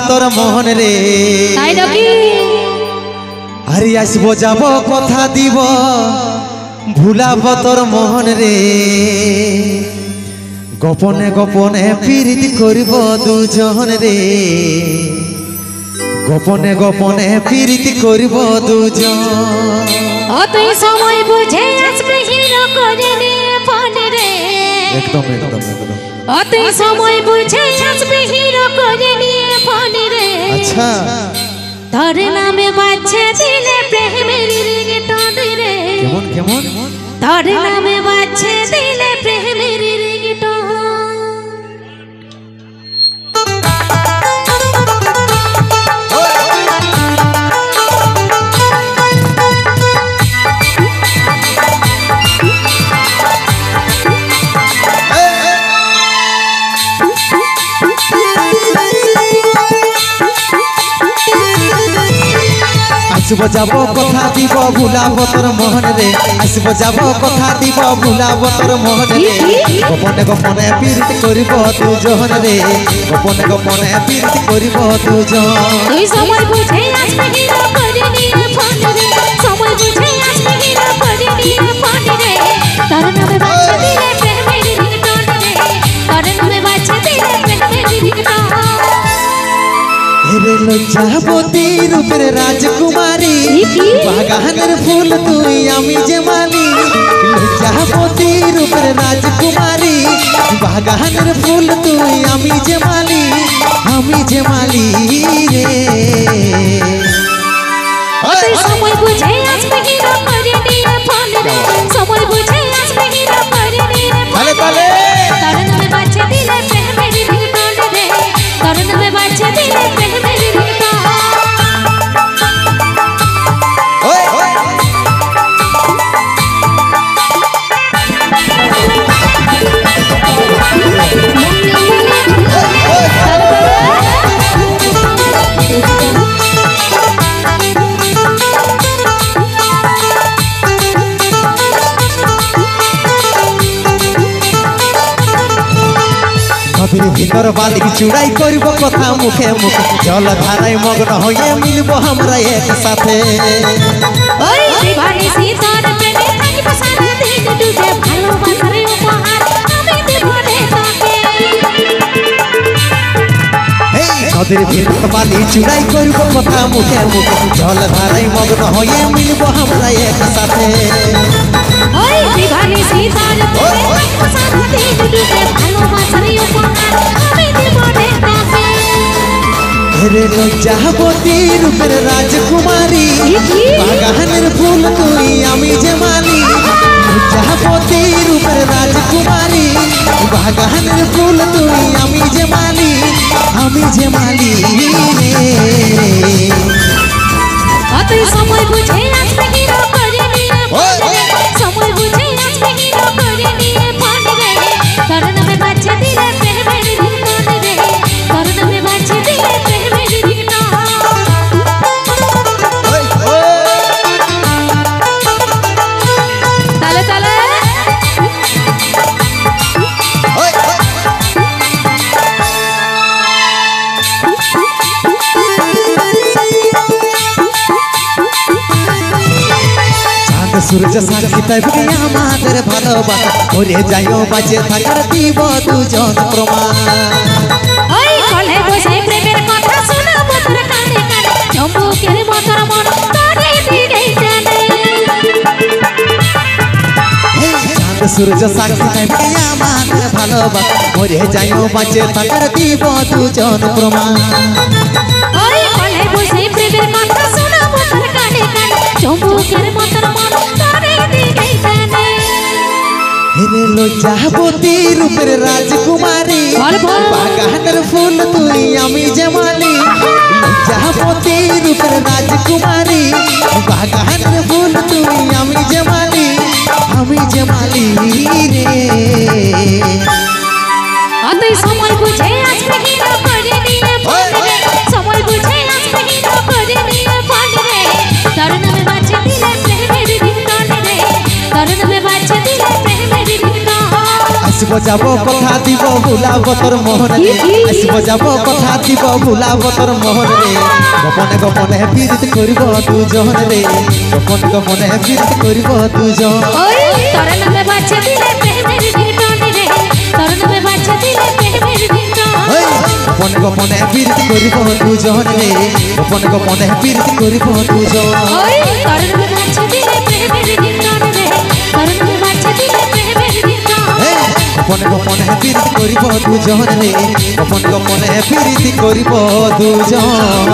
তোর মোহন রে তাই নাকি আরে আসবো যাব কথা দিব ভুলাব তোর মোহন রে গোপনে গোপনে প্রীতি করিব দুজন রে গোপনে গোপনে প্রীতি করিব দুজন অতই সময় বুঝে আসবে হিরো করে নিয়ে ফোন রে একদম একদম একদম অতই সময় বুঝে আসবে হিরো করে নিয়ে ফোন রে আচ্ছা তোর নামে বাজছে দিলে প্রেমের রিংটোন রে কেমন কেমন তোর নামে বাজছে দিলে প্রেমের রিংটোন আসবো যাব কথা দিব ভুলাব তোর মোহন রে আসবো যাব কথা দিব ভুলাব তোর মোহন রে গোপনে গোপনে প্রীতি করিব দুজন রে গোপনে গোপনে প্রীতি করিব দুজন তুই সময় বুঝে আসবে হিরো করে নিয়ে ফোন রে সময় বুঝে আসবে হিরো করে নিয়ে ফোন রে তোর নামে বাজছে দিলে প্রেমের রিংটোন রে তোর নামে বাজছে দিলে প্রেমের রিংটোন রে লজ্জাবতী রূপের রাজকুমারী বাগানের ফুল তুই আমি যে মালি লজ্জাবতী রূপের রাজকুমারী বাগানের ফুল তুই আমি যে মালি রে তুই সময় বুঝে আসবে হিরো করে নিয়ে ফোন রে সময় বুঝে আসবে হিরো করে নিয়ে ফোন রে তোর নামে বাজছে দিলে প্রেমের রিংটোন রে তোর নামে বাজছে দিলে প্রেমের রিংটোন নদীর ভিতর বালিক চূড়াই করব কথা মুখে মুখে জল ধারায় মগ্ন হয়ে মিলব আমরা একসাথে ওই দিবানি সীতার প্রেমে থাকব সারা দিন ডুবে ভালোবাসার উপহার আমি দেব রে তোকে নদীর ভিতর বালি চূড়াই করব কথা মুখে মুখে জল ধারায় মগ্ন হয়ে মিলব আমরা একসাথে ওই দিবানি সীতার প্রেমে থাকব সারা দিন ডুবে ভালোবাসার উপহার আমি দেব রে তোকে রে লজ্জাবতী রূপের রাজকুমারী বাগানের ফুল তুই আমি যে মালি লজ্জাবতী রূপের রাজকুমারী বাগানের ফুল তুই আমি যে মালি রে তুই সময় বুঝে আসবে হিরো করে নিয়ে ফোন রে সময় বুঝে আসবে হিরো করে নিয়ে ফোন রে তোর নামে বাজছে দিলে প্রেমের রিংটোন রে তোর নামে বাজছে দিলে প্রেমের রিংটোন তালে তালে সূর্য সাক্ষী থাকবে আমাদের ভালোবাসা ওরে যাইও বাঁচে থাকার দিব দুজন প্রমাণ ওই কলে বসে প্রেমের কথা শোনাবো তোর কানে কানে চম্বুকের মতন মন তোরে দিকেই টানে চাঁদ সূর্য সাক্ষী থাকবে আমাদের ভালোবাসা ওরে যাইও বাঁচে থাকার দিব দুজন প্রমাণ ওই কলে বসে প্রেমের কথা শোনাবো তোর কানে কানে চম্বুকের মতন মন তোরে দিকেই টানে রে লজ্জাবতী রূপের রাজকুমারী বাগানের ফুল তুই আমি যে মালি লজ্জাবতী রূপের রাজকুমারী বাগানের ফুল তুই আমি যে মালি রে তুই সময় বুঝে আসবে হিরো করে নিয়ে ফোন রে সময় বুঝে আসবে হিরো করে নিয়ে ফোন রে তোর নামে বাজছে দিলে প্রেমের রিংটোন রে তোর নামে বাজছে দিলে প্রেমের রিংটোন আসব যাব কথা দিব ভুলাব তোর মোহন রে আসব যাব কথা দিব ভুলাব তোর মোহন রে গোপনে গোপনে বিরিত করিব দুজন রে গোপনে গোপনে বিরিত করিব দুজন ওই তোর নামে বাঁচে দিলে প্রেমের রিংটোন রে তোর নামে বাঁচে দিলে প্রেমের রিংটোন ওই গোপনে গোপনে বিরিত করিব দুজন রে গোপনে গোপনে বিরিত করিব দুজন ওই তোর নামে বাঁচে দিলে প্রেমের রিংটোন রে তোর নামে বাঁচে দিলে প্রেমের রিংটোন গোপনে গোপনে বিরিত করিব দুজন রে গোপনে গোপনে বিরিত করিব দুজন